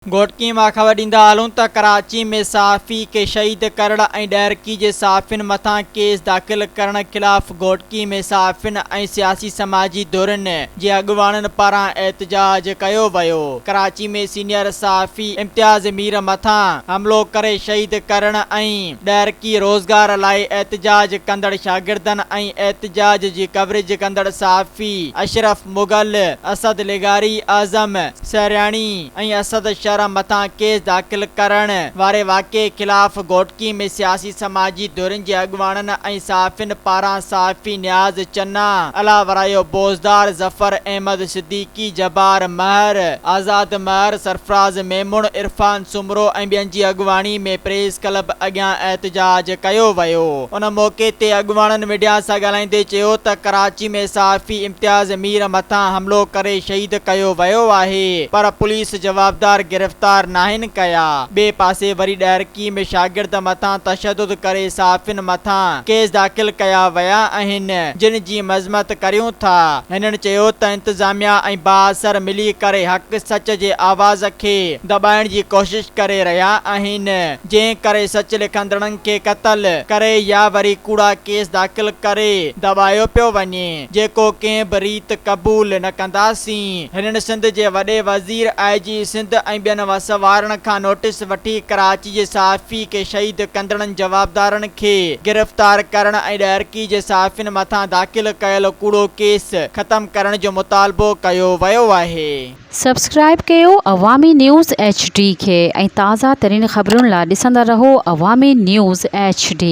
घोटकी मां ख़बर ॾींदा हलूं त कराची में सहाफ़ी के शहीद करण ऐं ॾैरकी जे सहाफ़ियुनि मथां केस दाख़िल करण ख़िलाफ़ घोटकी में सहाफ़ियुनि ऐं सियासी समाजी धुरियुनि जे अॻुवाणनि पारां एहतजाज कयो वियो। कराची में सीनियर सहाफ़ी इम्तियाज़ मीर मथां हमिलो करे शहीद करण ऐं ॾैरकी रोज़गार लाइ एहतजाज कंदड़ शागिर्दनि ऐं एहतजाज जी कवरेज कंदड़ सहाफ़ी अशरफ मुगल, असद लिगारी, आज़म सहरियाणी ऐं असद मथां केस दाख़िल करण वारे वाक़े ख़िलाफ़ घोटकी में सियासी समाजी धुरियुनि जे अॻुवाणनि ऐं सहाफ़ियुनि पारां सहाफ़ी नियाज़ चन्ना, अलावरायो बोज़दार, ज़फ़र अहमद सिद्दीकी, जब्बार महर, आज़ाद महर, सरफराज़ मेमुण, इरफान सुमरो ऐं ॿियनि जी अॻुवाणी में प्रेस क्लब अॻियां एहतजाज कयो वियो। उन मौक़े ते अॻुवाणनि मीडिया सां ॻाल्हाईंदे चयो त कराची में सहाफ़ी इम्तियाज़ मीर मथां हमिलो करे शहीद कयो वियो आहे, पर पुलिस जवाबदार गिरफ़्तार नाहिन कया। ॿिए पासे वरी ॾैरकी में शागिर्द मथां तशद्दुद करे सहाफ़ियुनि मथां केस दाख़िल कया विया आहिनि, जिन जी मज़म्मत करियूं था। हिननि चयो त इंतिज़ामिया ऐं बाअसर मिली करे हक़ सच जे आवाज़ खे दॿाइण जी कोशिश करे रहिया आहिनि, जंहिं करे सच लिखंदड़नि खे क़त्ल करे या वरी कूड़ा केस दाख़िल करे दॿायो पियो वञे, जेको कंहिं बि रीत क़बूल न कंदासीं। हिननि सिंध जे वॾे वज़ीर IG सिंध ऐं ॿियनि वसवारनि खां नोटिस वठी कराची जे सहाफ़ी के शहीद कंदड़नि जवाबदारनि खे गिरफ़्तार करण ऐं ॾैरकी जे सहाफ़ियुनि मथां दाख़िल कयल कूड़ो केस ख़त्म करण जो मुतालबो कयो वियो आहे। सब्सक्राइब कयो अवामी न्यूज़ HD खे ऐं ताज़ा तरीन ख़बरुनि लाइ ॾिसंदा रहो अवामी न्यूज़ HD।